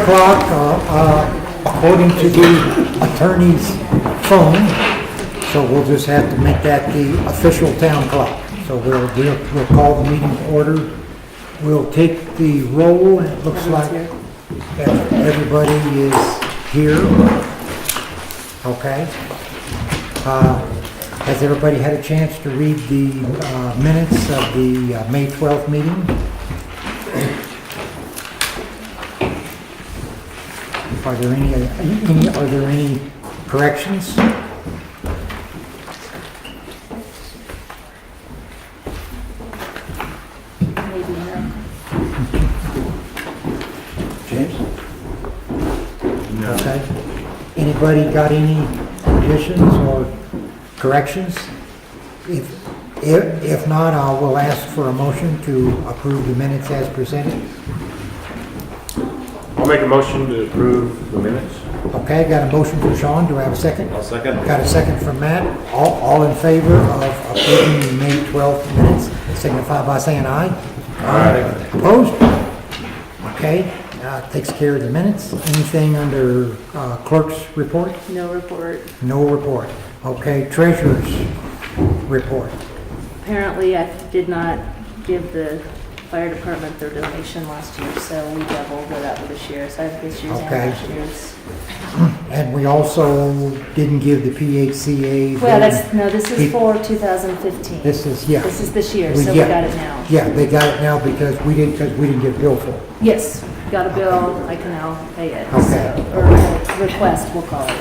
o'clock, according to the attorney's phone, so we'll just have to make that the official town clock. So we'll call the meeting to order. We'll take the roll, and it looks like everybody is here. Okay. Has everybody had a chance to read the minutes of the May 12th meeting? Are there any corrections? Maybe no. James? No. Okay. Anybody got any additions or corrections? If not, I will ask for a motion to approve the minutes as presented. I'll make a motion to approve the minutes. Okay, got a motion from Sean. Do I have a second? I'll second. Got a second from Matt. All in favor of approving the May 12th minutes, signify by saying aye. Aye. Opposed? Okay, takes care of the minutes. Anything under clerk's report? No report. No report. Okay, treasurer's report. Apparently, I did not give the fire department their donation last year, so we doubled it up this year. So I have this year's Okay. and last year's. And we also didn't give the PHCA. Well, this is for 2015. This is, yeah. This is this year, so we Yeah. got it now. Yeah, they got it now because we didn't get billed for it. Yes, got a bill, I can now pay it. Okay. So, or a request, we'll call it.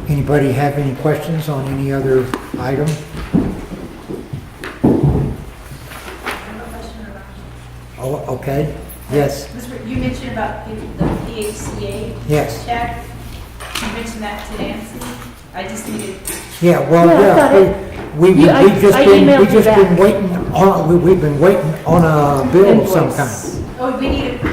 Anybody have any questions on any other item? Oh, okay, yes, You mentioned about the PHCA yes. check. You mentioned that to Nancy. I just needed, Yeah, well, Yeah, I yeah, got it. we I emailed you just been back. waiting on, we've been waiting on a bill of some Invoice. kind. oh, we need to.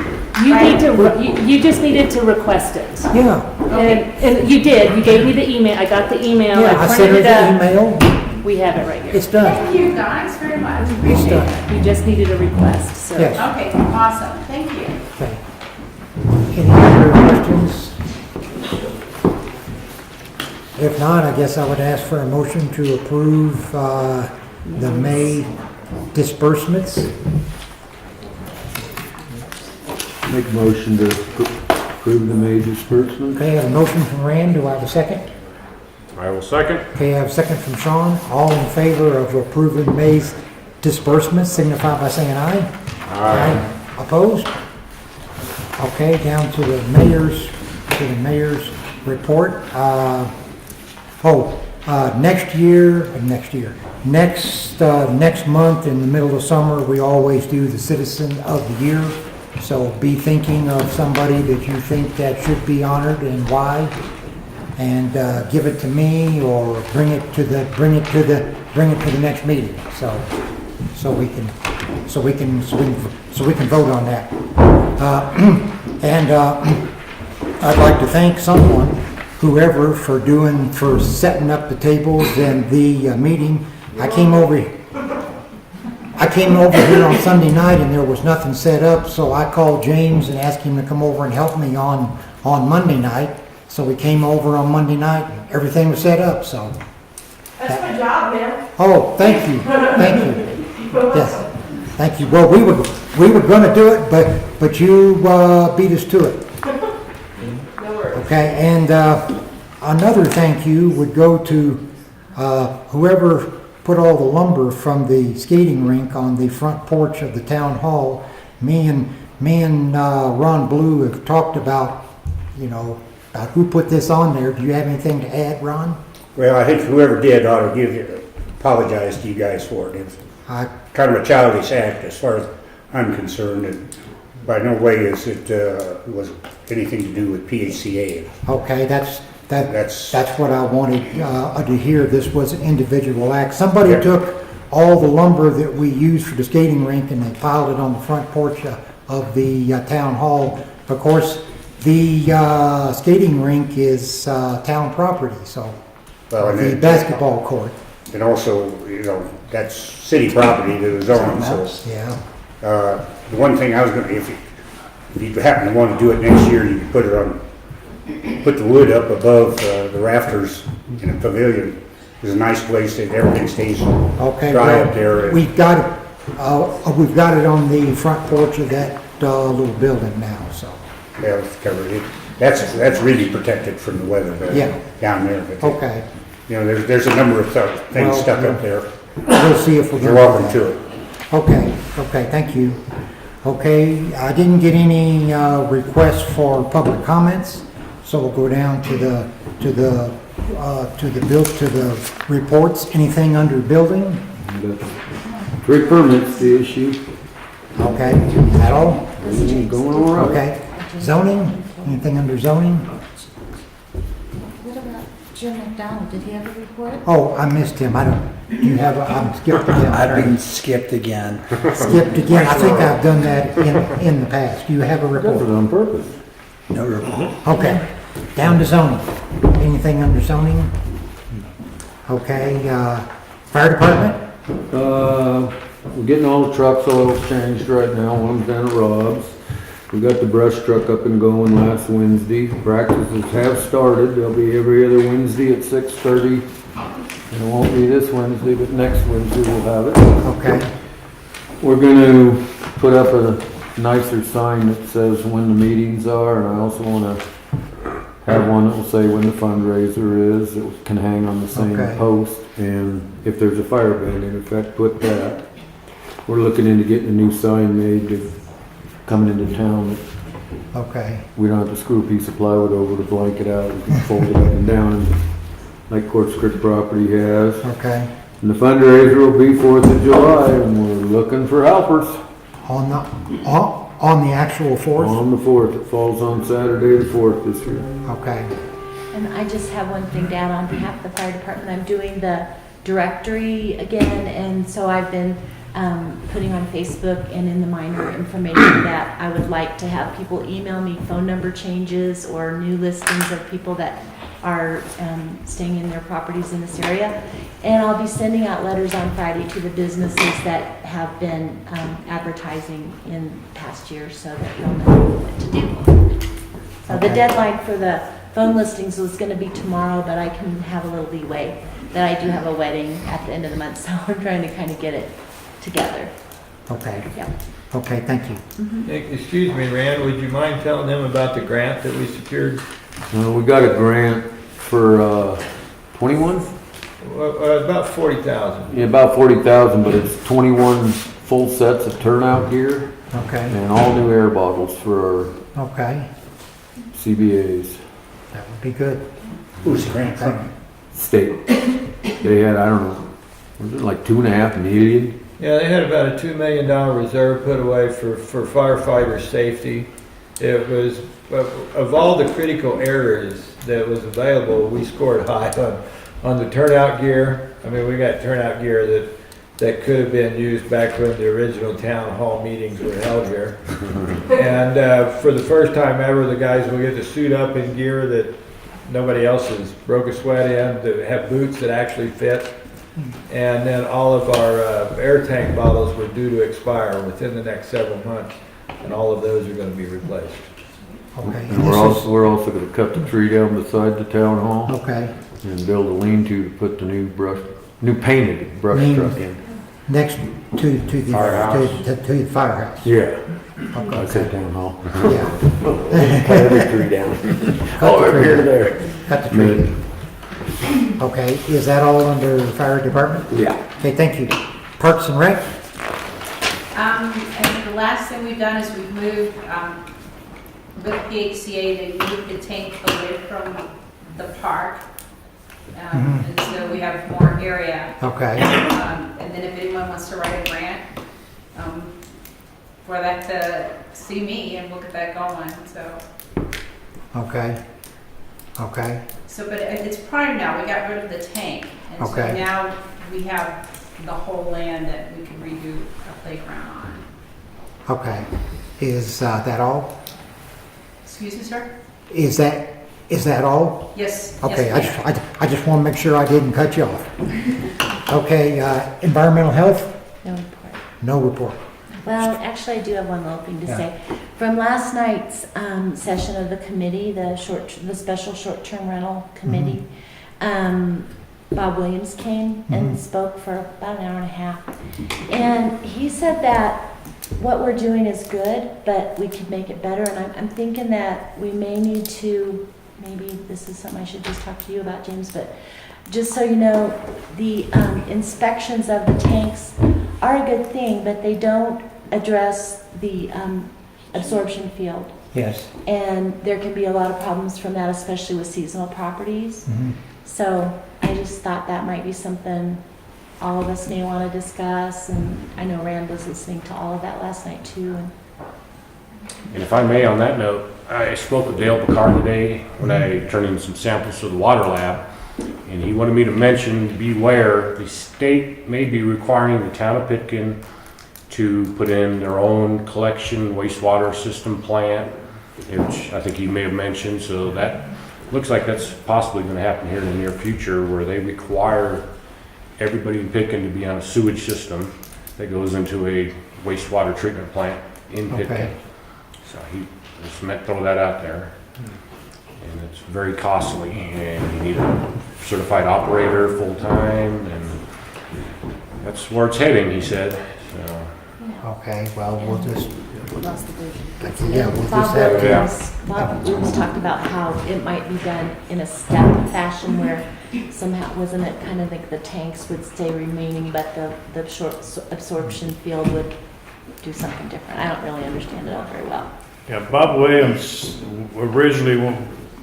You just needed to request it. Yeah, And you did, you gave me the email, I got the email, yeah, I I sent her printed it up. the email, We have it right here. it's done, Thank you guys very much. it's Appreciate done, it. You just needed a request, so. yes. Okay, awesome. Thank you. Okay. Any other questions? If not, I guess I would ask for a motion to approve the May disbursements. Make a motion to approve the May disbursement. Okay, I have a motion from Rand, do I have a second? I will second. Okay, I have a second from Sean. All in favor of approving May's disbursements, signify by saying aye. Aye. Opposed? Okay, down to the mayor's report. Next month in the middle of summer, we always do the Citizen of the Year. So be thinking of somebody that you think that should be honored and why, and give it to me or bring it to the next meeting. So we can vote on that. I'd like to thank whoever, for setting up the tables and the meeting. I came over here on Sunday night and there was nothing set up, so I called James and asked him to come over and help me on Monday night. So we came over on Monday night, everything was set up, so. That's my job, man. Oh, thank you, thank you. Yes, thank you. Well, we were gonna do it, but you beat us to it. No worries. Okay, and another thank you would go to whoever put all the lumber from the skating rink on the front porch of the town hall. Me and Ron Blue have talked about who put this on there. Do you have anything to add, Ron? Well, I think whoever did ought to apologize to you guys for it. It's kind of a childish act as far as I'm concerned, and by no way is it was anything to do with PHCA. Okay, that's what I wanted to hear. This was an individual act. Somebody took all the lumber that we used for the skating rink and they piled it on the front porch of the town hall. Of course, The skating rink is town property, so Well, and the it- basketball court, And also, that's city property that is owned, so. yeah. The one thing I was gonna, if you happen to want to do it next year, you could put the wood up above the rafters in a pavilion. It's a nice place that everything stays Okay, dry up there. well, we've got it on the front porch of that little building now, so, Yeah, it's covered. That's really protected from the weather Yeah. down there. But, okay. there's a number of things Well, stuck up there. We'll see if we're You're gonna. welcome to it. Okay, thank you. Okay, I didn't get any requests for public comments, so we'll go down to the reports. Anything under building? Three permits to issue. Okay, is that all? Everything going all right. Okay, zoning? Anything under zoning? What about Jim McDonald? Did he have a report? Oh, I missed him. Do you have, I'm skipped again. I've been skipped again. Skipped again. I think I've done that in the past. Do you have a That's it report? on purpose. No report. Okay, down to zoning. Anything under zoning? Okay, fire department? We're getting all the trucks oils changed right now. One's down at Rob's. We got the brush truck up and going last Wednesday. Practices have started. They'll be every other Wednesday at 6:30. And it won't be this Wednesday, but next Wednesday we'll have it. Okay, We're gonna put up a nicer sign that says when the meetings are, and I also wanna have one that will say when the fundraiser is, that can hang on the same Okay. post, and if there's a fire ban in effect, put that. We're looking into getting a new sign made to coming into town. okay, We don't have to screw a piece of plywood over to blanket out, we can fold it up and down, and like Quartz Creek property has. okay. And the fundraiser will be 4th of July, and we're looking for helpers. On the actual 4th? On the 4th, it falls on Saturday the 4th this year. Okay, And I just have one thing to add on behalf of the fire department. I'm doing the directory again, and so I've been putting on Facebook and in the minor information that I would like to have people email me phone number changes or new listings of people that are staying in their properties in this area. And I'll be sending out letters on Friday to the businesses that have been advertising in past years so that they'll know what to do. So the Okay. deadline for the phone listings was going to be tomorrow, but I can have a little leeway that I do have a wedding at the end of the month, so I'm trying to kind of get it together. okay, Yeah. okay, thank you. Excuse me, Rand, would you mind telling them about the grant that we secured? We got a grant for 21? About 40,000. Yeah, about 40,000, but it's 21 full sets of turnout gear Okay, and all new air bottles for our okay, CBAs. that would be good. Who's the grant Okay. from? State. They had, I don't know, was it like 2.5 million? Yeah, they had about a $2 million reserve put away for firefighter safety. It was, of all the critical areas that was available, we scored high on the turnout gear. I mean, we got turnout gear that could have been used back when the original town hall meetings were held here. And for the first time ever, the guys will get to suit up in gear that nobody else has broke a sweat in, to have boots that actually fit. And then all of our air tank bottles were due to expire within the next several months, and all of those are going to be replaced. Okay, And we're also gonna cut the tree down beside the town hall okay, and build a lean-to to put the new painted brush Lean- truck in. next to the Firehouse. to the firehouse. Yeah. I Okay, said town hall. yeah, Cut every tree down. Cut the tree here to down. there. cut the tree. Okay, is that all under the fire department? Yeah. Okay, thank you. Parks and Rec? And the last thing we've done is we've moved, with PHCA, they moved the tank away from the park. And so we have more area. Okay, And then if anyone wants to write a grant, for that to see me and we'll get that going, so. okay, okay, But it's prime now, we got rid of the tank. And so Okay. now we have the whole land that we can redo a playground on. okay. Is that all? Excuse me, sir? Is that all? Yes. Okay, yes, ma'am. I just want to make sure I didn't cut you off. Okay, environmental health, No report. no report. Well, actually, I do have one little thing to Yeah. say. From last night's session of the committee, the special short-term rental committee, Bob Williams came and spoke for about an hour and a half. And he said that what we're doing is good, but we could make it better. And I'm thinking that we may need to, maybe this is something I should just talk to you about, James, but just so you know, the inspections of the tanks are a good thing, but they don't address the absorption field. Yes. And there can be a lot of problems from that, especially with seasonal properties. So I just thought that might be something all of us may want to discuss. And I know Rand was listening to all of that last night too. And if I may, on that note, I spoke with Dale Picard today when I turned in some samples to the water lab, and he wanted me to mention, beware, the state may be requiring the town of Pitkin to put in their own collection wastewater system plant, which I think he may have mentioned. So that looks like that's possibly going to happen here in the near future, where they require everybody in Pitkin to be on a sewage system that goes into a wastewater treatment plant in Pitkin. Okay. So he just meant to throw that out there. And it's very costly, and you need a certified operator full-time, and that's where it's heading, he said. So, Okay, well, we'll just, Lost the vision. yeah, we'll just Bob have to, Bob Williams talked about how it might be done in a step fashion where somehow, wasn't it kind of like the tanks would stay remaining, but the short absorption field would do something different. I don't really understand it all very well. Yeah, Bob Williams, originally,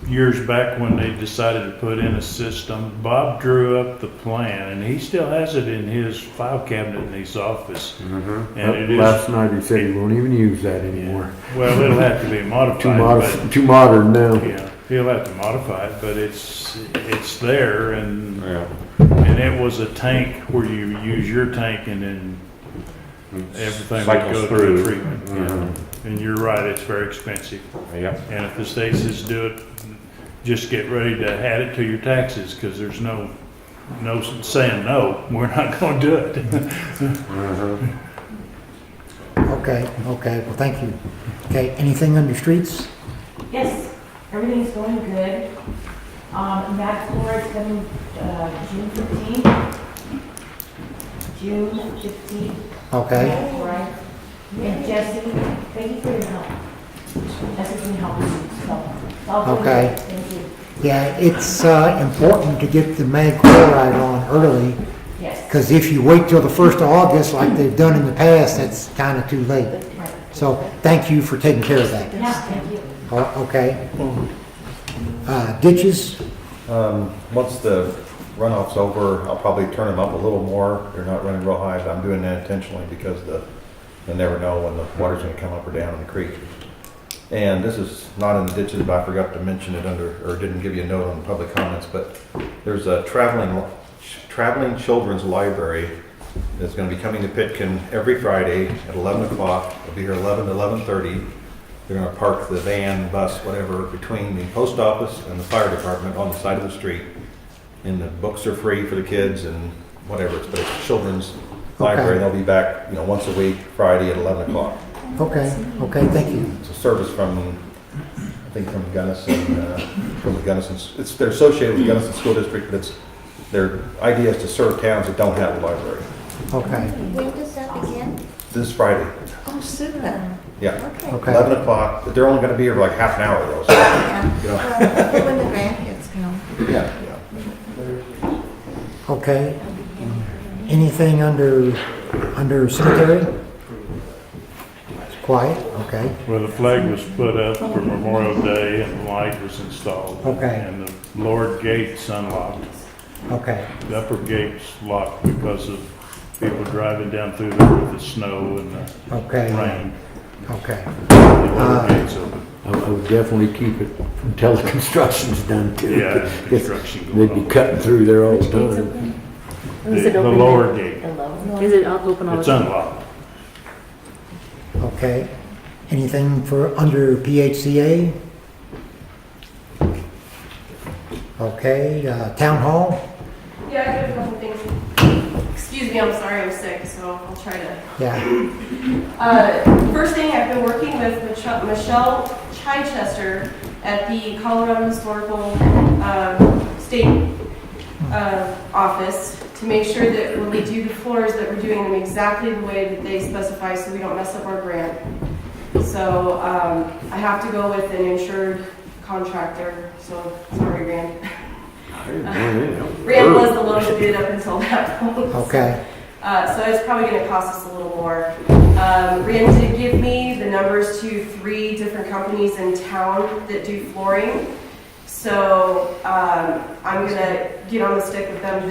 years back when they decided to put in a system, Bob drew up the plan, and he still has it in his file cabinet in his office. And it is, Last night he said he won't even use that anymore. well, it'll have to be modified. Too modern now. Yeah, he'll have to modify it, but it's there, and yeah. it was a tank where you use your tank and then everything would Cycles go to through. the treatment. Yeah. And you're right, it's very expensive. Yep. And if the state says do it, just get ready to add it to your taxes, because there's no saying no, we're not going to do it. okay, well, thank you. Okay, anything under streets? Yes, everything's going good. Max floor is coming June 15th. June 15th. Okay, That's right. And Jesse, thank you for your help. Jesse's been helping me, so. I'll do Okay. it. Thank you. yeah, it's important to get the mag chloride on early, Yes. because if you wait till the 1st of August like they've done in the past, that's kind of too late. Right. So thank you for taking care of that. Yeah, thank you. Okay. Ditches, Once the runoff's over, I'll probably turn them up a little more. They're not running real high, but I'm doing that intentionally because you never know when the water's gonna come up or down in the creek. And this is not in the ditches, but I forgot to mention it or didn't give you a note on the public comments, but there's a traveling children's library that's gonna be coming to Pitkin every Friday at 11 o'clock. It'll be here 11 to 11:30. They're gonna park the van, bus, whatever, between the post office and the fire department on the side of the street. And the books are free for the kids and whatever, but it's a children's library. They'll be back, once a week, Friday at 11 o'clock. okay, thank you. It's a service from, I think from Gunnison, they're associated with Gunnison School District, but their idea is to serve towns that don't have a library. Okay, When does that begin? This Friday, Oh, super. yeah, okay, 11 o'clock, but they're only gonna be here for like half an hour though, so, Yeah. you know, Well, when the grandkids come. yeah. okay. Anything under cemetery? It's quiet, okay, Well, the flag was put up for Memorial Day and the light was installed. Okay. And the lower gate's unlocked. okay, The upper gate's locked because of people driving down through there with the snow and the okay, rain. okay. The lower gate's open. I would definitely keep it until the construction's done too. Yeah, construction going They'd be on. cutting through there all the Gates time. open? Or The is it open? lower gate. The lower. Is it open all the It's time? unlocked. Okay. Anything for under PHCA? Okay, town hall? Yeah, I got a couple things. Excuse me, I'm sorry, I'm sick, so I'll try to. Yeah. First thing, I've been working with Michelle Chichester at the Colorado Historical State office to make sure that when we do the floors that we're doing them exactly the way that they specify so we don't mess up our grant. So I have to go with an insured contractor, so sorry, Rand. Rand was the lowest bid up until that point. Okay. So it's probably going to cost us a little more. Rand did give me the numbers to 3 different companies in town that do flooring. So I'm going to get on the stick with them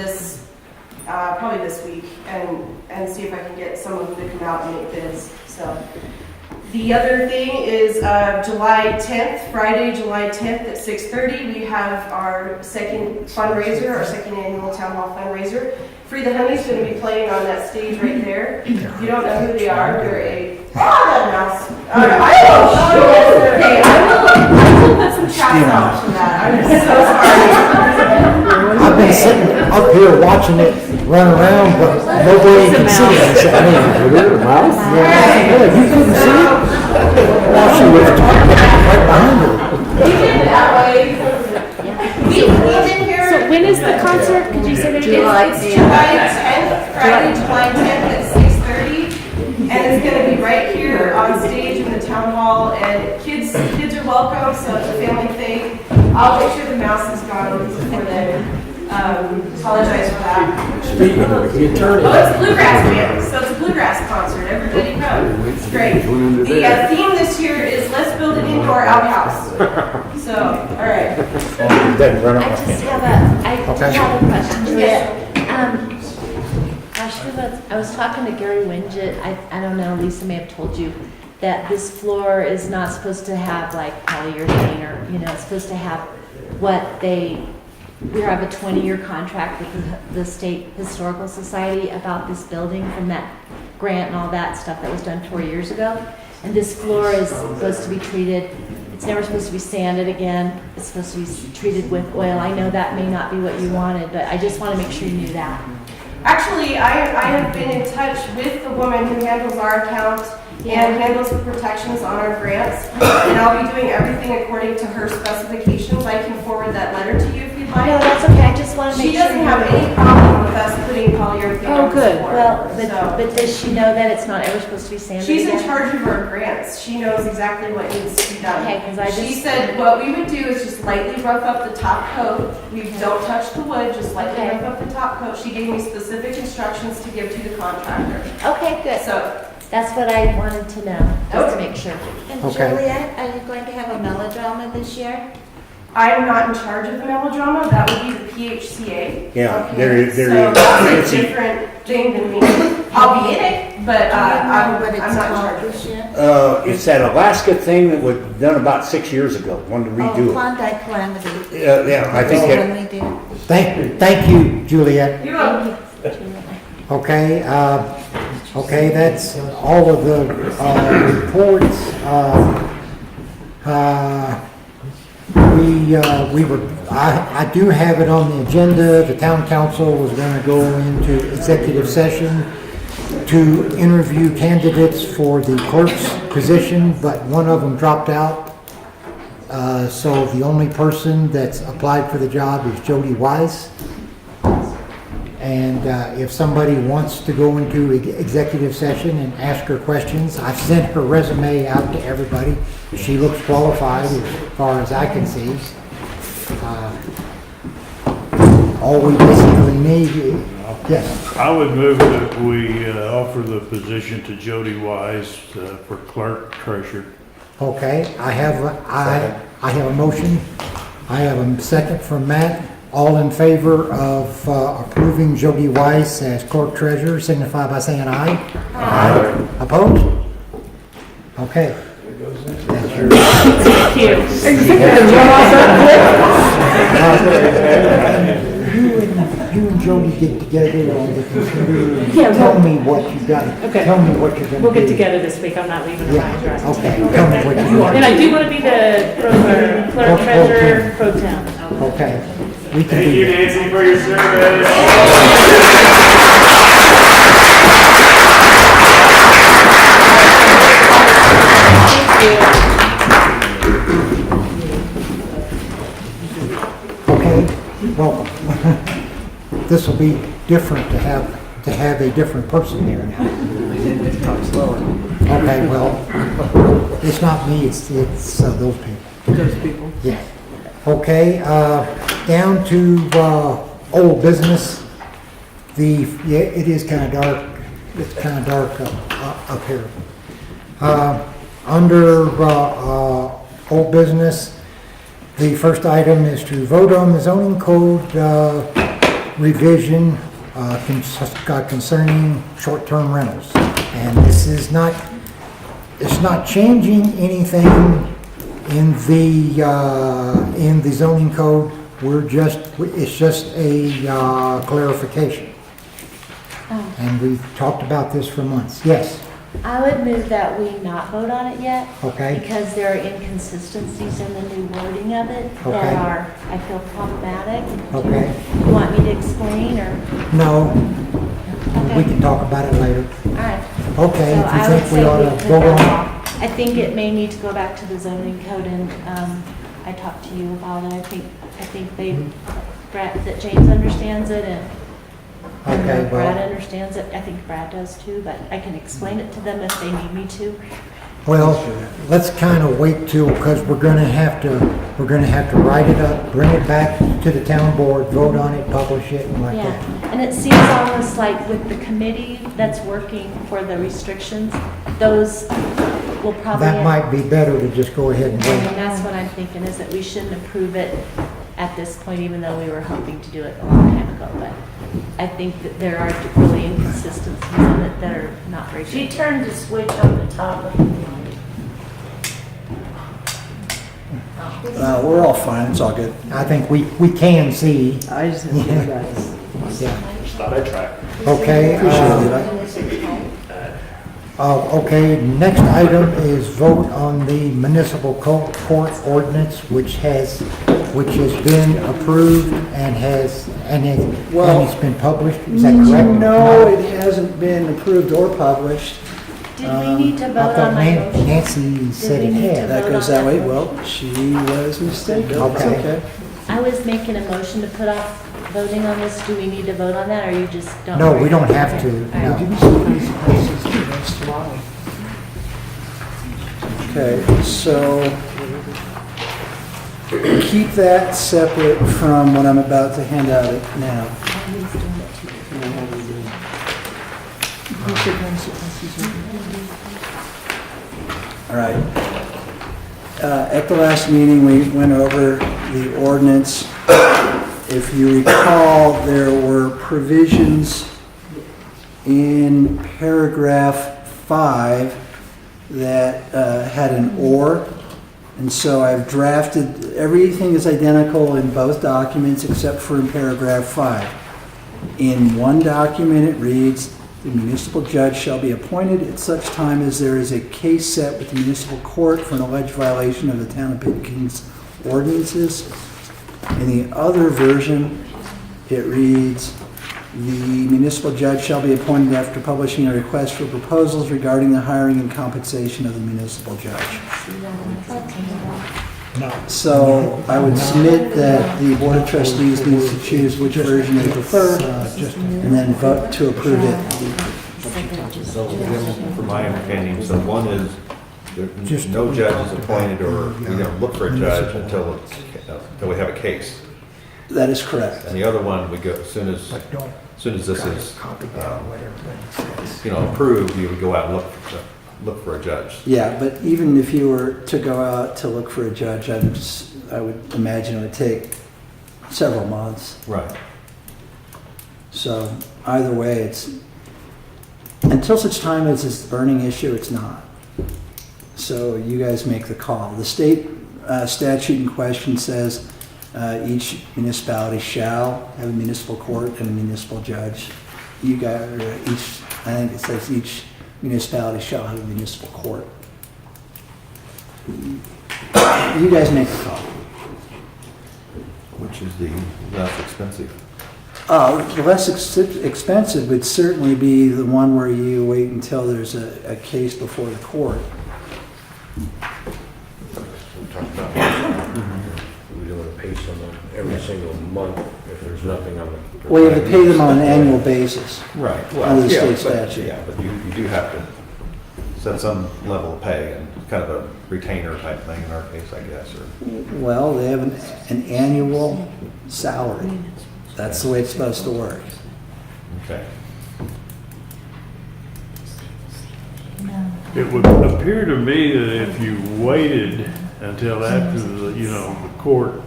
probably this week and see if I can get some of them to come out and make bids. So the other thing is July 10th, Friday, July 10th at 6:30, we have our second fundraiser, our second annual town hall fundraiser. Free the Honey's going to be playing on that stage right there. If you don't know who they are, they're that mouse. I will put some chats out for that. I'm so sorry. I've been sitting up here watching it run around, but nobody can see it except me. Is it a mouse? Yeah, you couldn't see it? Well, she was talking right behind her. We did it that way. We've been here. So when is the concert? Could you say that again? It's July 10th, Friday, July 10th at 6:30. And it's going to be right here on stage in the town hall. And kids are welcome, so it's a family thing. I'll make sure the mouse is gone before then. Apologize for that. Speaking of the attorney. Oh, it's bluegrass band, so it's a bluegrass concert. Everybody come. It's great. The theme this year is let's build an indoor outhouse. So, all right. Then run I off. just have a question. Yeah. I was talking to Gary Winget. I don't know, Lisa may have told you that this floor is not supposed to have like polyurethane or, it's supposed to have we have a 20-year contract with the State Historical Society about this building from that grant and all that stuff that was done 4 years ago. And this floor is supposed to be treated, it's never supposed to be sanded again. It's supposed to be treated with oil. I know that may not be what you wanted, but I just want to make sure you knew that. Actually, I have been in touch with the woman who handles our account and handles the protections on our grants. And I'll be doing everything according to her specifications. I can forward that letter to you if you'd like. No, that's okay. I just want to make She sure. doesn't have any problem with us putting polyurethane on Oh, this good. floor. Well, So- but does she know that it's not ever supposed to be sanded She's in again? charge of our grants. She knows exactly what needs to be done. Okay, 'cause I She just- said what we would do is just lightly rough up the top coat. We don't touch the wood, just lightly Okay. rough up the top coat. She gave me specific instructions to give to the contractor. Okay, good. So, That's what I wanted to know, just to make sure. And Okay. Juliet, are you going to have a melodrama this year? I'm not in charge of the melodrama. That would be the PHCA. Yeah, Okay. there is, So that's a different thing than me. I'll be in it, but Do you know what I'm it's not in charge called of it. this year? it's that Alaska thing that was done about 6 years ago, wanted to Oh, redo it. Klondike Calamity. Yeah, I think That's that, when we did. Thank you, Juliet. You're welcome. Okay, okay, that's all of the reports. I do have it on the agenda. The town council was going to go into executive session to interview candidates for the clerk's position, but one of them dropped out. So the only person that's applied for the job is Jody Wise. And if somebody wants to go into executive session and ask her questions, I've sent her resume out to everybody. She looks qualified as far as I can see. All we basically need, yes. I would move that we offer the position to Jody Wise for clerk treasurer. Okay, I have a motion. I have a second from Matt. All in favor of approving Jody Weiss as clerk treasurer, signify by saying aye. Aye. Opposed? Okay. That's your. Thank you. You and Jody get together on the computer and Yeah, tell me what you got. Okay. Tell me what you're gonna do. We'll get together this week. I'm not leaving Yeah, tomorrow. okay. Tell me what you want. And I do want to be the clerk treasurer pro temp. Okay. We can Thank do you, that. Nancy, for your service. Okay, welcome. This will be different to have a different person here now. Okay, well, it's not me, it's those people. Those people. Yeah. Okay, down to old business. Yeah, it is kind of dark. It's kind of dark up here. Under old business, the first item is to vote on the zoning code revision concerning short-term rentals. And this is not, it's not changing anything in the zoning code. It's just a clarification. And we've talked about this for months. Yes, I would move that we not vote on it yet. okay, Because there are inconsistencies in the new wording of it Okay. that are, I feel, problematic. okay. You want me to explain, or? No, we Okay. can talk about it later. All right. Okay, So if you I would think we say ought to put vote that on it. off. I think it may need to go back to the zoning code, and I talked to you about it. I think Brad, that James understands it, and Okay, Brad well, understands it. I think Brad does too, but I can explain it to them if they need me to. well, let's kind of wait till, because we're gonna have to write it up, bring it back to the town board, vote on it, publish it, and like Yeah, that. and it seems almost like with the committee that's working for the restrictions, those will probably. That might be better to just go ahead and And wait. that's what I'm thinking, is that we shouldn't approve it at this point, even though we were hoping to do it a long time ago. But I think that there are really inconsistencies in it that are not very She good. turned the switch on the top of the We're all fine, it's all good. I think we can see, I just have Yeah. yeah. Just thought I'd try. Okay, okay, next item is vote on the municipal court ordinance, which has been approved and it's been published, is that correct? No, it hasn't been approved or published. Did we need to I vote thought on my motion? Nancy said we it need to had. That vote goes on that that? way. Well, she was mistaken. It's Okay. okay. I was making a motion to put off voting on this. Do we need to vote on that, or you just don't? No, we don't have to, Okay. All right. no. Okay, so keep that separate from what I'm about to hand out now. All right. At the last meeting, we went over the ordinance. If you recall, there were provisions in paragraph 5 that had an "or," and so I've drafted, everything is identical in both documents except for in paragraph 5. In one document, it reads, "The municipal judge shall be appointed at such time as there is a case set with the municipal court for an alleged violation of the town of Pickens ordinances." In the other version, it reads, "The municipal judge shall be appointed after publishing a request for proposals regarding the hiring and compensation of the municipal judge." No. So I would submit that the Board of Trustees needs to choose which version they prefer and then vote to approve it. So, from my understanding, so one is, Just- no judge is appointed, or we don't look for a judge until we have a case. That is correct. And the other one, we go, as soon as this is, approved, you would go out and look for a judge. Yeah, but even if you were to go out to look for a judge, I would imagine it would take several months. Right. So either way, it's, until such time as it's a burning issue, it's not. So you guys make the call. The state statute in question says each municipality shall have a municipal court and a municipal judge. You guys, I think it says each municipality shall have a municipal court. You guys make the call. Which is the less expensive? The less expensive would certainly be the one where you wait until there's a case before the court. We talked about, we don't want to pay someone every single month if there's nothing on the. Well, you have to pay them on an annual basis. Right. Under the state but- statute. Yeah, but you do have to set some level of pay and kind of a retainer type thing in our case, I guess, or. Well, they have an annual salary. That's the way it's supposed to work. Okay. It would appear to me that if you waited until after the court,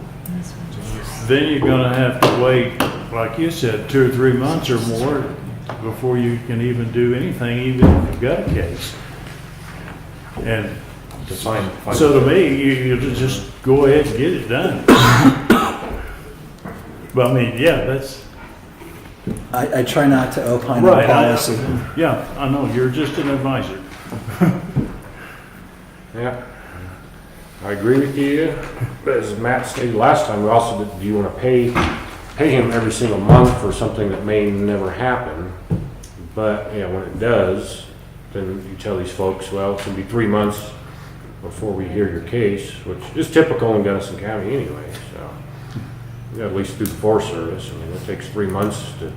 then you're gonna have to wait, like you said, 2 or 3 months or more before you can even do anything, even if you've got a case. And To find. so to me, you just go ahead and get it done. But I mean, yeah, that's, I try not to opine on right. policy. Yeah, I know, you're just an advisor. Yeah, I agree with you. But as Matt stated last time, we also did, do you want to pay him every single month for something that may never happen? But, yeah, when it does, then you tell these folks, well, it's going to be 3 months before we hear your case, which is typical in Gunnison County anyway, so. You gotta at least do the Forest Service. I mean, it takes 3 months to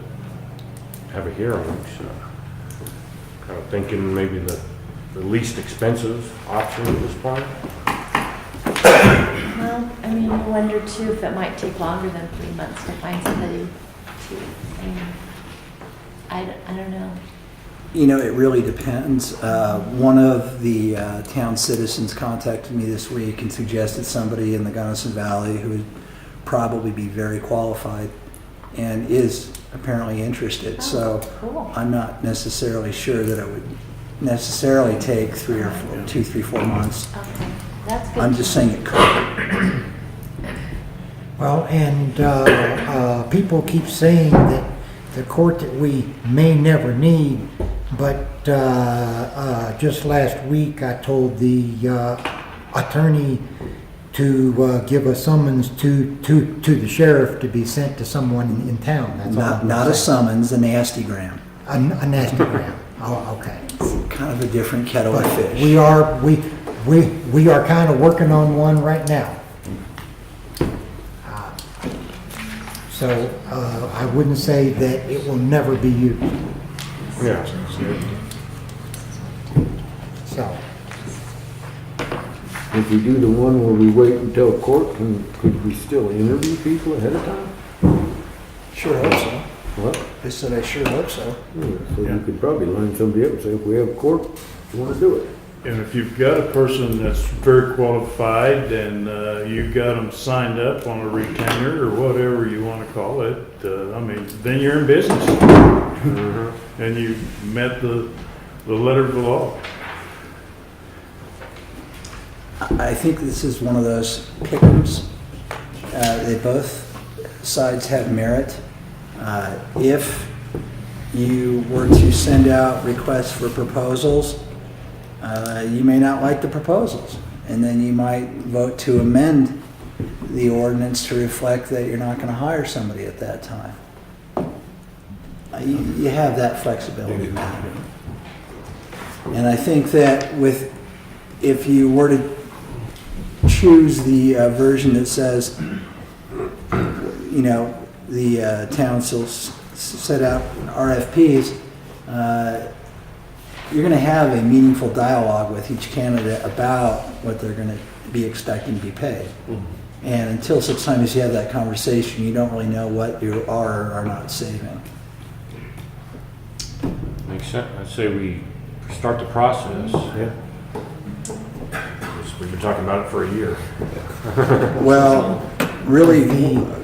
have a hearing, so. Kind of thinking maybe the least expensive option at this point. Well, I mean, I wonder too if it might take longer than 3 months to find somebody to, I don't know. You know, it really depends. One of the town citizens contacted me this week and suggested somebody in the Gunnison Valley who would probably be very qualified and is apparently interested. So Cool. I'm not necessarily sure that it would necessarily take 3 or 4 months. Okay, that's good. I'm just saying it could. Well, and people keep saying that the court that we may never need, but just last week I told the attorney to give a summons to the sheriff to be sent to someone in town. That's all. Not a summons, a nastygram. A nastygram. Oh, okay. Kind of a different kettle of fish. We are kind of working on one right now. So I wouldn't say that it will never be used. Yeah. So If we do the one where we wait until court, could we still interview people ahead of time? Sure hope so. What? I said I sure hope so. So you could probably line somebody up and say, if we have court, you want to do it. And if you've got a person that's very qualified and you've got them signed up on a retainer or whatever you want to call it, I mean, then you're in business. And you met the letter of the law. I think this is one of those pick'ems. They both sides have merit. If you were to send out requests for proposals, you may not like the proposals, and then you might vote to amend the ordinance to reflect that you're not going to hire somebody at that time. You have that flexibility now. And I think that if you were to choose the version that says, the town will set out RFPs, you're going to have a meaningful dialogue with each candidate about what they're going to be expecting to be paid. And until such time as you have that conversation, you don't really know what you are or are not saving. Makes sense. I'd say we start the process. Yeah. We've been talking about it for a year. Well, really,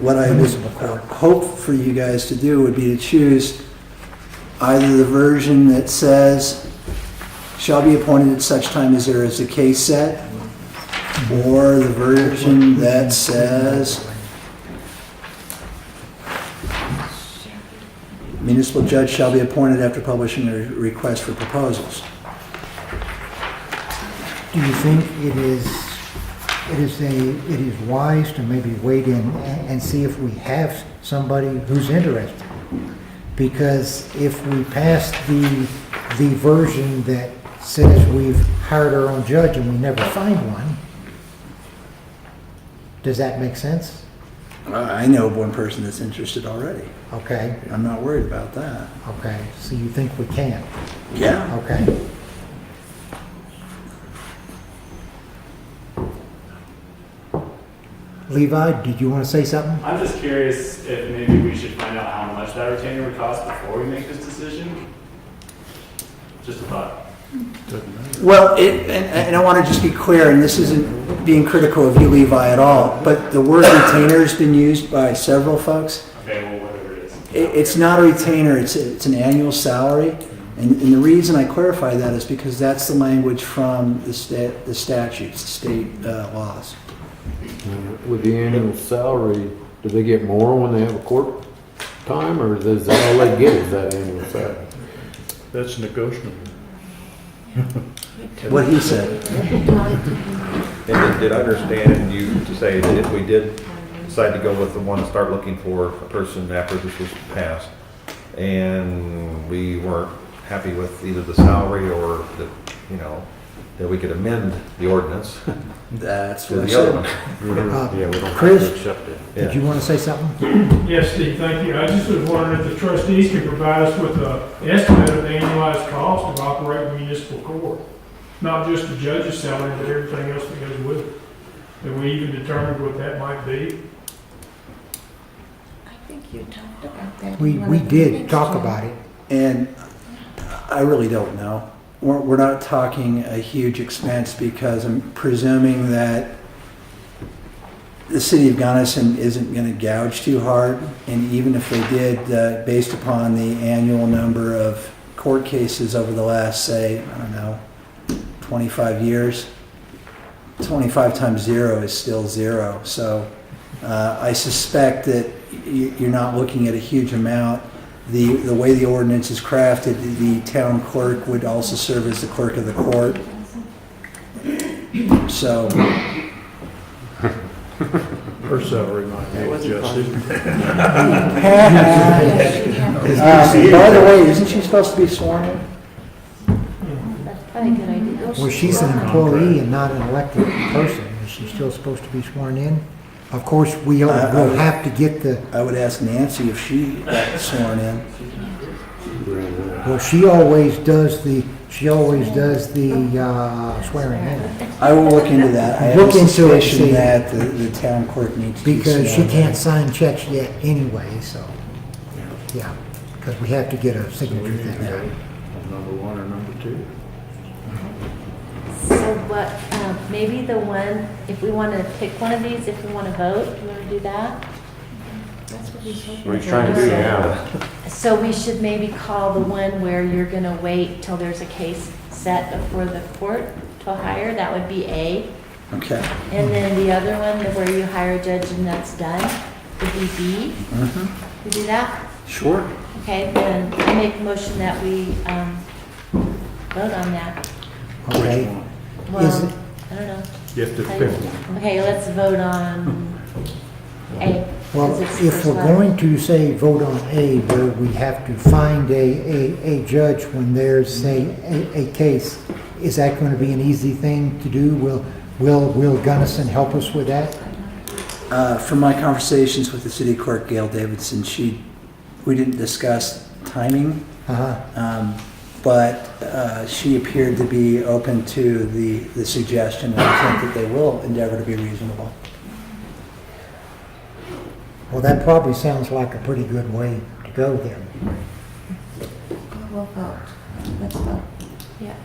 what I would hope for you guys to do would be to choose either the version that says shall be appointed at such time as there is a case set, or the version that says municipal judge shall be appointed after publishing a request for proposals. do you think it is it is wise to maybe wait in and see if we have somebody who's interested. Because if we pass the version that says we've hired our own judge and we never find one, does that make sense? I know of one person that's interested already. Okay, I'm not worried about that. okay, so you think we can? Yeah. Okay. Levi, did you want to say something? I'm just curious if maybe we should find out how much that retainer would cost before we make this decision? Just a thought. Well, and I want to just be clear, and this isn't being critical of you, Levi, at all, but the word retainer has been used by several folks. Okay, well, whatever it is. It's not a retainer, it's an annual salary. And the reason I clarify that is because that's the language from the statutes, the state laws. With the annual salary, do they get more when they have a court time, or is that all they get is that annual salary? That's negotiable. What he said. And did I understand you to say that if we did decide to go with the one, start looking for a person after this was passed, and we weren't happy with either the salary or the, that we could amend the ordinance That's to what I the other said. one? Yeah, we don't have Chris? to accept it. Did you want to say something? Yes, Steve, thank you. I just was wondering if the trustees could provide us with an estimate of the annualized cost of operating a municipal court. Not just the judge's salary, but everything else that goes with it. Have we even determined what that might be? I think you talked about that. We did talk about it. And I really don't know. We're not talking a huge expense because I'm presuming that the city of Gunnison isn't going to gouge too hard. And even if they did, based upon the annual number of court cases over the last, say, 25 years, 25 times 0 is still 0. So I suspect that you're not looking at a huge amount. The way the ordinance is crafted, the town clerk would also serve as the clerk of the court. So, Her salary might be adjusted. by the way, isn't she supposed to be sworn in? That's probably a good idea. Well, she's an employee and not an elected person. Is she still supposed to be sworn in? Of course, we'll have to get the, I would ask Nancy if she got sworn in. well, she always does the swearing in. I will look into that. I have Look a into it, suspicion see. that the town clerk needs to be Because she sworn in. can't sign checks yet anyway, so, yeah. Because we have to get a signature thing done. Number 1 or number 2. So what, maybe the one, if we want to pick one of these, if we want to vote, do you want to do that? That's what he's hoping. What are you trying to do now? So we should maybe call the one where you're going to wait till there's a case set before the court to hire. That would be A. Okay. And then the other one, where you hire a judge and that's done, would be B. Mm-hmm. We do that? Sure. Okay, then I make a motion that we vote on that. Okay? Well, Is it- I don't know. You have to pick one. Okay, let's vote on A. Well, 'cause it's the if first we're one. going to say vote on A, where we have to find a judge when there's, say, a case, is that going to be an easy thing to do? Will Gunnison help us with that? From my conversations with the city clerk, Gail Davidson, we didn't discuss timing, but she appeared to be open to the suggestion, and I think that they will endeavor to be reasonable. Well, that probably sounds like a pretty good way to go then. We'll vote. Let's vote. Yeah.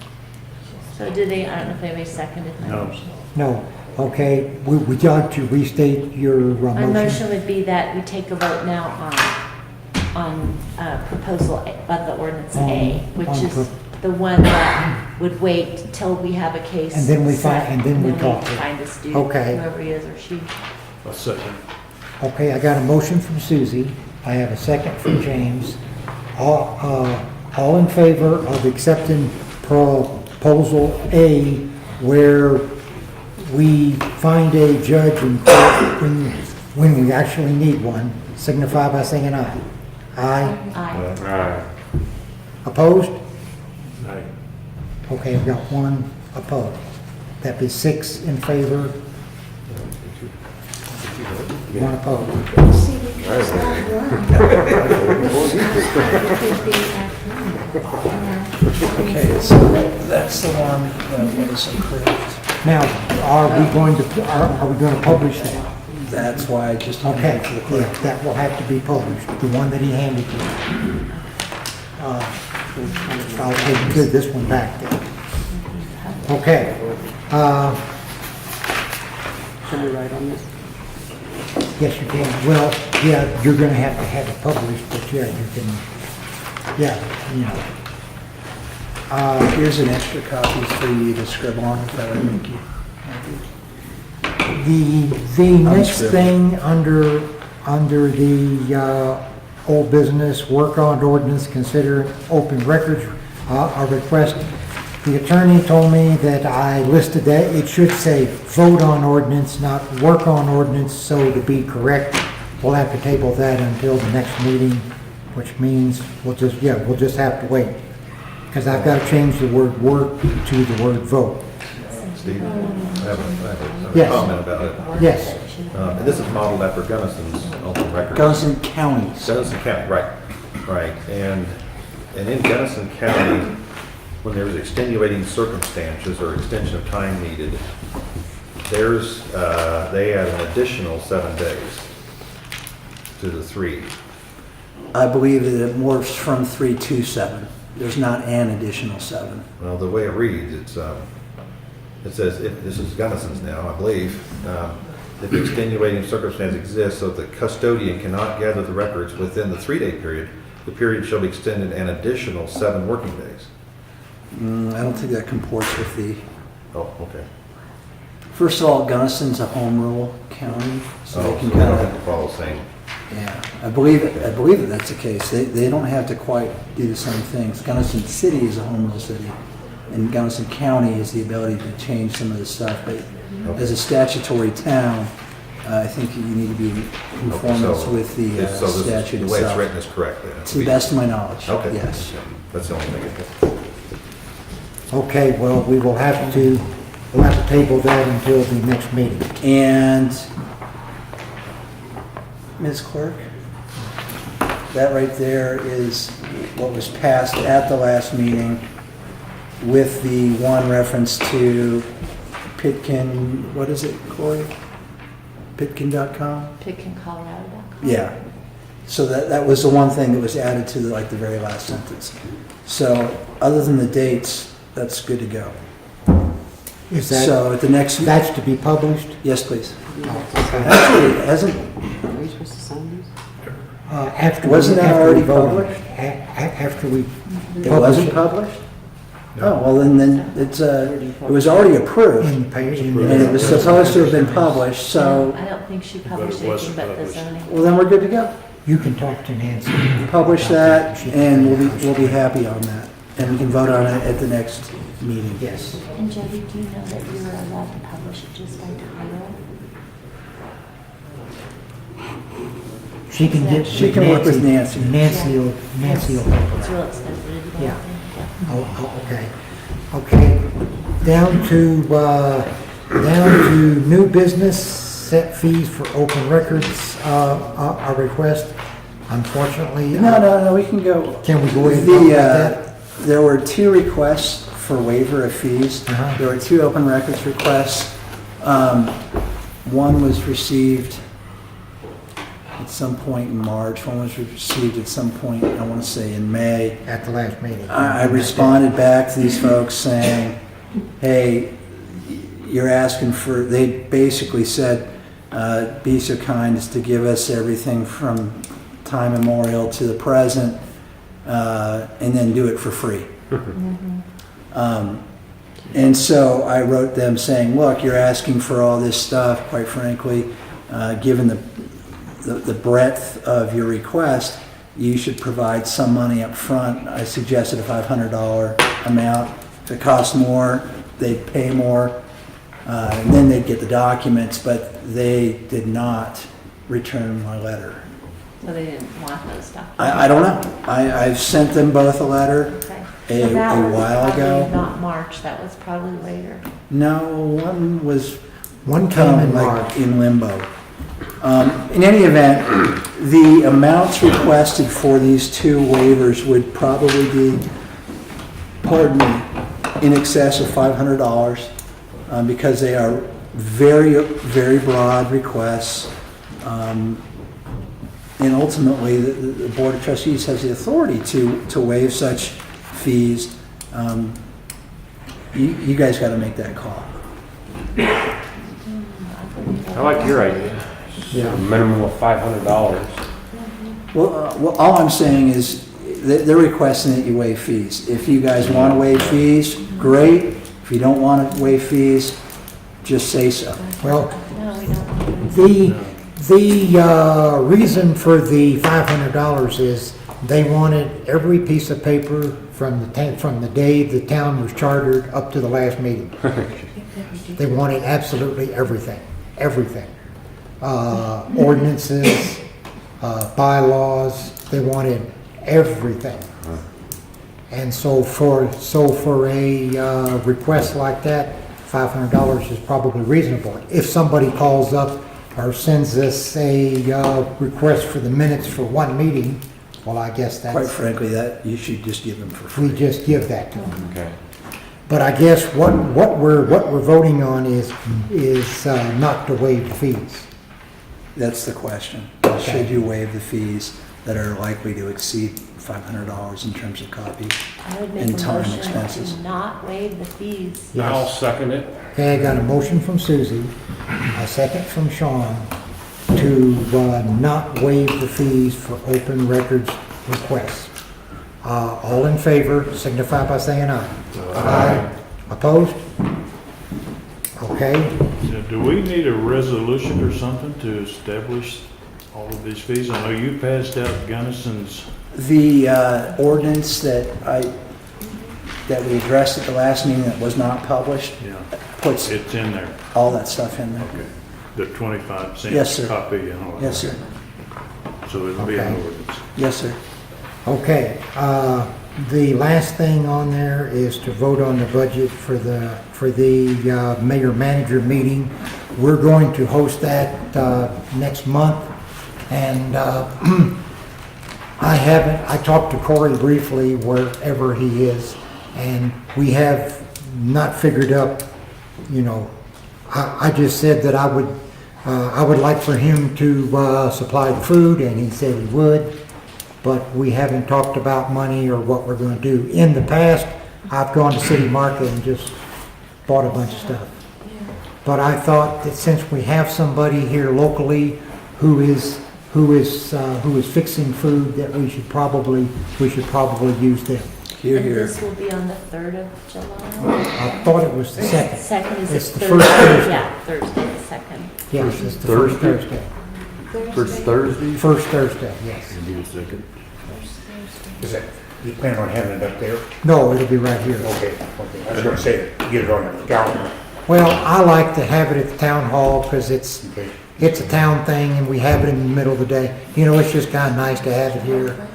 So do they, I don't know if anybody seconded my No. motion. No, okay, would you like to restate your My motion? motion would be that we take a vote now on proposal of the ordinance A, which on is pro- the one that would wait till we have a case. And then we set, find- and then we talk. find this dude, Okay. whoever he is or she. A second. Okay, I got a motion from Susie. I have a second from James. All in favor of accepting proposal A, where we find a judge in court when we actually need one, signify by saying aye. Aye. Aye. Opposed? Aye. Okay, I've got one opposed. That'd be 6 in favor, 1 opposed. See, we can stop Okay, so that's the one that was approved. Now, are we going to publish that? That's why I just Okay, handed it to the clerk. yeah, that will have to be published, the one that he handed you. I'll take this one back then. Okay. Can we write on this? Yes, you can. Well, yeah, you're gonna have to have it published, but yeah, you can, yeah, you know. Here's an extra copy for you to scribble on if that would make you happy. The next thing under the old business, work on ordinance, consider open records, a request. The attorney told me that I listed that, it should say vote on ordinance, not work on ordinance, so to be correct, we'll have to table that until the next meeting, which means we'll just have to wait. Because I've got to change the word work to the word vote. Steve, I have a Yes. comment about it. Yes. And this is modeled after Gunnison's open records. Gunnison County's. Gunnison County, right, right. And in Gunnison County, when there's extenuating circumstances or extension of time needed, they add an additional 7 days to the 3. I believe that it morphs from 3 to 7. There's not an additional 7. Well, the way it reads, it says, if this is Gunnison's now, I believe, if extenuating circumstance exists so the custodian cannot gather the records within the 3-day period, the period shall be extended an additional 7 working days. I don't think that comports with the... Oh, okay. First of all, Gunnison's a home rule county, so they can So they kind don't of... have to follow the same. Yeah, I believe that that's the case. They don't have to quite do the same things. Gunnison City is a home rule city, and Gunnison County has the ability to change some of the stuff. But as a statutory town, I think you need to be in conformance with the statute The way it's itself. written is correct then? To the best of my knowledge, Okay. yes. That's the only thing. Okay, well, we'll have to table that until the next meeting. And Ms. Clerk, that right there is what was passed at the last meeting with the one reference to Pitkin, what is it, Corey? Pitkin.com? PitkinColorado.com. Yeah. So that was the one thing that was added to the very last sentence. So other than the dates, that's good to go. Is that, So at the next, that's to be published? yes, please. Okay. Actually, it hasn't, Are we supposed to sign these? After that we already vote on it. published? After we it publish wasn't it published? Oh, well, then it was already approved. in page. And it was supposed to have been published, so, I don't think she published it wasn't anything but the published. zoning. well, then we're good to go. You can talk to Nancy. Publish that, and we'll be happy on that. And we can vote on it at the next meeting. Yes. And Jody, do you know that you were allowed to publish it just by title? She can get. She can work with Nancy. Nancy will It's help real her. expensive. if you don't Yeah. think. Oh, okay. Okay, down to new business, set fees for open records, a request. Unfortunately. No, we can go. Can we go ahead and talk about that? There were 2 requests for waiver of fees. Uh-huh. There were 2 open records requests. One was received at some point in March, one was received at some point, I want to say in May. At the last meeting. I responded back to these folks saying, hey, you're asking for, they basically said, be so kind as to give us everything from time immemorial to the present, and then do it for free. And so I wrote them saying, look, you're asking for all this stuff, quite frankly, given the breadth of your request, you should provide some money up front. I suggested a $500 amount. If it costs more, they'd pay more. And then they'd get the documents, but they did not return my letter. So they didn't want those documents? I don't know. I've sent them both a letter Okay. a So that was while probably ago. not March, that was probably later. No, one was One came in like March. in limbo. In any event, the amounts requested for these two waivers would probably be, pardon me, in excess of $500, because they are very, very broad requests. And ultimately, the Board of Trustees has the authority to waive such fees. You guys got to make that call. I like your idea. Yeah. A minimum of $500. Well, all I'm saying is they're requesting that you waive fees. If you guys want to waive fees, great. If you don't want to waive fees, just say so. Well, No, we don't want the reason for the $500 is they wanted every piece of paper from the day the town was chartered up to the last meeting. They wanted absolutely everything, everything. Ordinances, bylaws, they wanted everything. And so for a request like that, $500 is probably reasonable. If somebody calls up or sends us a request for the minutes for one meeting, well, I guess Quite that's, frankly, that you should just give them for free. we just give that to them. Okay. But I guess what we're voting on is not to waive the fees. That's the question. Okay. Should you waive the fees that are likely to exceed $500 in terms of copy? I would make And a time motion expenses. to not waive the fees. I'll second it. Okay, I got a motion from Susie, a second from Sean to not waive the fees for open records requests. All in favor, signify by saying aye. Aye. Opposed? Okay, Now, do we need a resolution or something to establish all of these fees? I know you passed out Gunnison's. The ordinance that we addressed at the last meeting that was not published Yeah, puts it's in there. all that stuff in there. Okay. The 25 Yes, sir. cents copy and all that. Yes, sir. So it'll be an Okay. ordinance. Yes, sir. okay. The last thing on there is to vote on the budget for the mayor-manager meeting. We're going to host that next month, and I talked to Corey briefly wherever he is, and we have not figured out, I just said that I would like for him to supply the food, and he said he would, but we haven't talked about money or what we're going to do. In the past, I've gone to City Market and just bought a bunch of stuff. But I thought that since we have somebody here locally who is fixing food, that we should probably use them. Here, And here. this will be on the 3rd of July? I thought it was the second. Second, is it It's the Thursday? first Thursday. Yeah, Thursday, the second. Yes, it's the first Thursday. First Thursday? First Thursday, yes. Give me a second. Is that, you plan on having it up there? No, it'll be right here. Okay. I was gonna say, get it on the calendar. Well, I like to have it at the town hall because it's a town thing and we have it in the middle of the day. It's just kind of nice to have it here.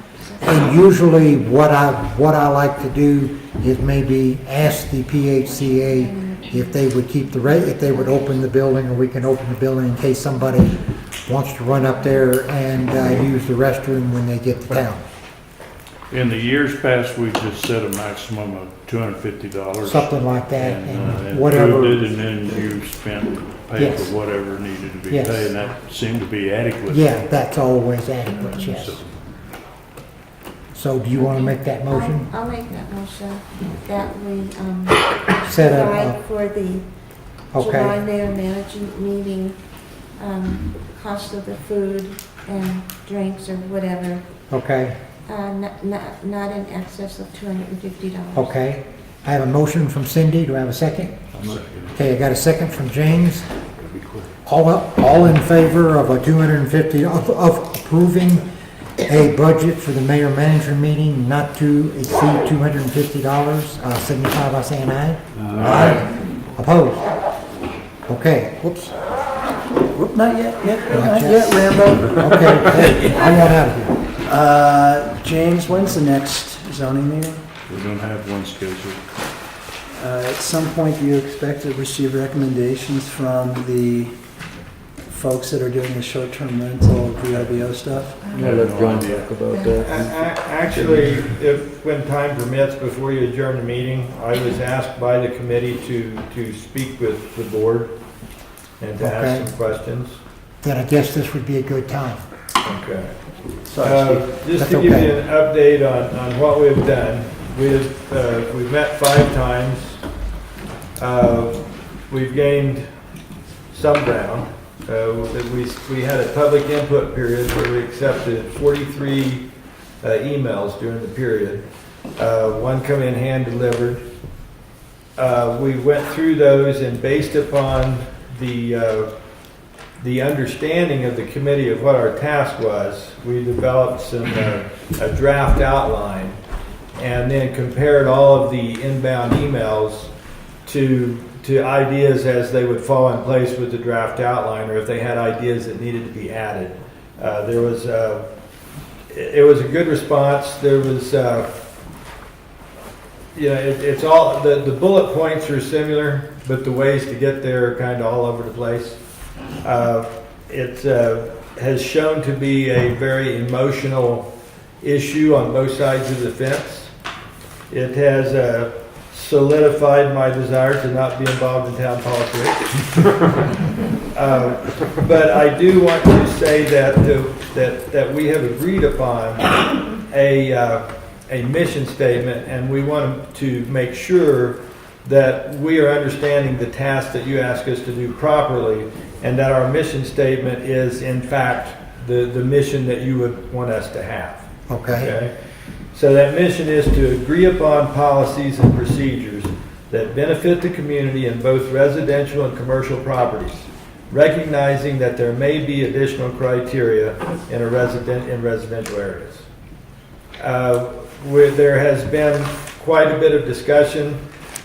And usually what I like to do is maybe ask the PHCA if they would if they would open the building, or we can open the building in case somebody wants to run up there and use the restroom when they get to town. In the years past, we just set a maximum of $250. Something like that, And and whatever. approved it, and then you paid Yes. for whatever needed to be Yes. paid, and that seemed to be adequate. Yeah, that's always adequate, yes. So, So do you want to make that motion? I'll make that motion that we, Set up, provide for the July okay, mayor management meeting, cost of the food and drinks or whatever, okay, not in excess of $250. okay. I have a motion from Cindy, do I have a second? Okay, I got a second from James. All in favor of of approving a budget for the mayor-manager meeting not to exceed $250, signify by saying aye. Aye. Opposed? Okay, whoops. Whoop, not yet, Not not yet. yet, Rambo. Okay, hey, I want out of here. James, when's the next zoning meeting? We don't have one scheduled. At some point, do you expect to receive recommendations from the folks that are doing the short-term rental VRBO stuff? I'll let John talk about that. Actually, when time permits, before you adjourn the meeting, I was asked by the committee to speak with the board and to Okay. ask some questions. Then I guess this would be a good time. Okay. Sorry, Just That's to give okay. you an update on what we've done, we've met 5 times. We've gained some ground. We had a public input period where we accepted 43 emails during the period. 1 come in hand delivered. We went through those, and based upon the understanding of the committee of what our task was, we developed a draft outline and then compared all of the inbound emails to ideas as they would fall in place with the draft outline, or if they had ideas that needed to be added. It was a good response. There was, it's all, the bullet points are similar, but the ways to get there are kind of all over the place. It has shown to be a very emotional issue on both sides of the fence. It has solidified my desire to not be involved in town politics. But I do want to say that we have agreed upon a mission statement, and we want to make sure that we are understanding the task that you ask us to do properly, and that our mission statement is in fact the mission that you would want us to have. Okay? So that mission is to agree upon policies and procedures that benefit the community in both residential and commercial properties, recognizing that there may be additional criteria in residential areas. There has been quite a bit of discussion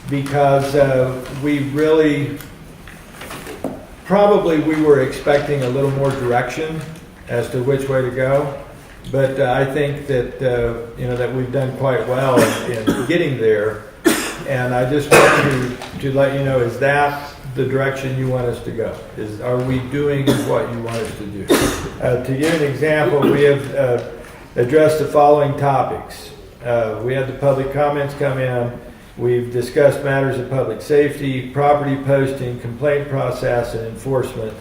because we were expecting a little more direction as to which way to go. But I think that that we've done quite well in getting there, and I just want to let you know: is that the direction you want us to go? Are we doing what you want us to do? To give an example, we have addressed the following topics. We had the public comments come in. We've discussed matters of public safety, property posting, complaint process, and enforcement.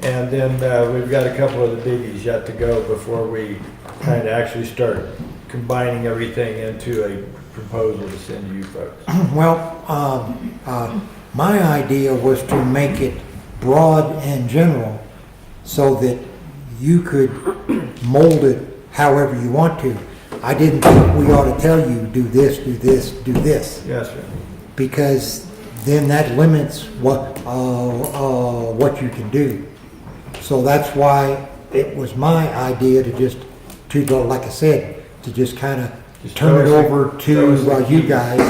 And then we've got a couple of the biggies yet to go before we kind of actually start combining everything into a proposal to send to you folks. Well, my idea was to make it broad and general so that you could mold it however you want to. I didn't think we ought to tell you, do this, do this, do this. Yes, sir. Because then that limits what you can do. So that's why it was my idea to go, like I said, to just kind of turn it over to you guys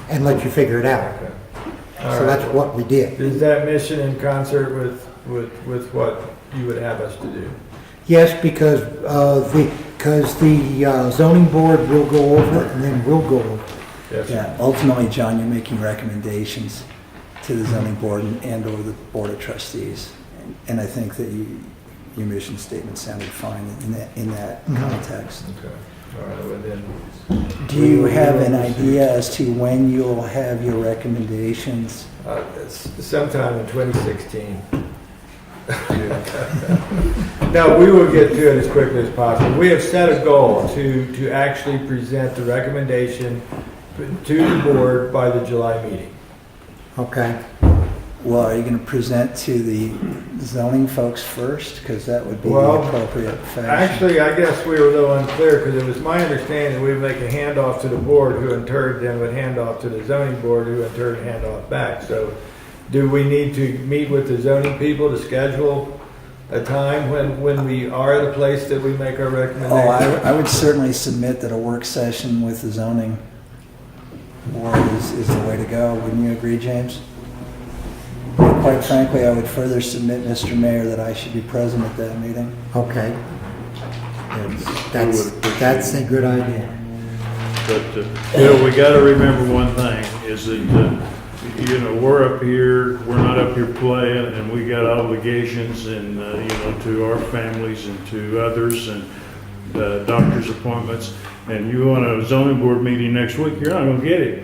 and let you figure it out. Okay. So that's what we did. Is that mission in concert with what you would have us to do? Yes, because the zoning board will go over it and then we'll go over it. Yes, sir. Yeah, ultimately, John, you're making recommendations to the zoning board and or the board of trustees. And I think that your mission statement sounded fine in that context. Okay. All right. Well, then, Do you have an idea as to when you'll have your recommendations? sometime in 2016. No, we will get to it as quickly as possible. We have set a goal to actually present the recommendation to the board by the July meeting. Okay. Well, are you going to present to the zoning folks first? Because that would be the appropriate fashion. Actually, I guess we were a little unclear because it was my understanding we would make a handoff to the board, who in turn then would hand off to the zoning board, who in turn hand off back. So do we need to meet with the zoning people to schedule a time when we are at a place that we make our recommendation? Oh, I would certainly submit that a work session with the zoning board is the way to go. Wouldn't you agree, James? quite frankly, I would further submit, Mr. Mayor, that I should be present at that meeting. Okay. That's a good idea. But, we gotta remember one thing, is that, we're up here, we're not up here playing, and we got obligations and, to our families and to others, and doctor's appointments, and you want a zoning board meeting next week, you're not gonna get it.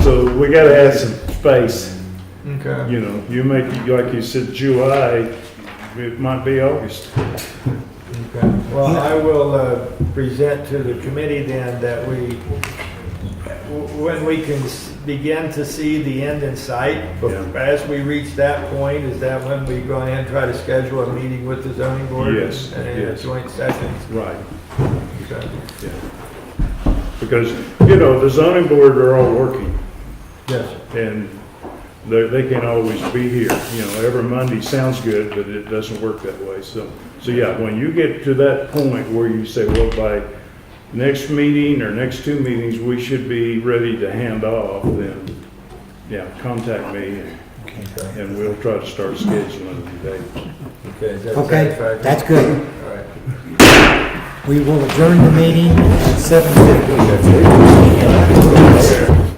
So we gotta have some space. Okay. You make, like you said, July, it might be August. Okay. Well, I will present to the committee then that when we can begin to see the end in sight, as we reach that point, is that when we go ahead and try to schedule a meeting with the zoning board? Yes, And a yes. joint session? Right. Okay. Yeah. Because, the zoning board are all working, Yes. and they can't always be here. Every Monday sounds good, but it doesn't work that way. So yeah, when you get to that point where you say, well, by next meeting or next two meetings, we should be ready to hand off, then, contact me, and we'll try to start scheduling the dates. Okay, is that Okay, satisfactory? that's good. All right. We will adjourn the meeting at 7:50.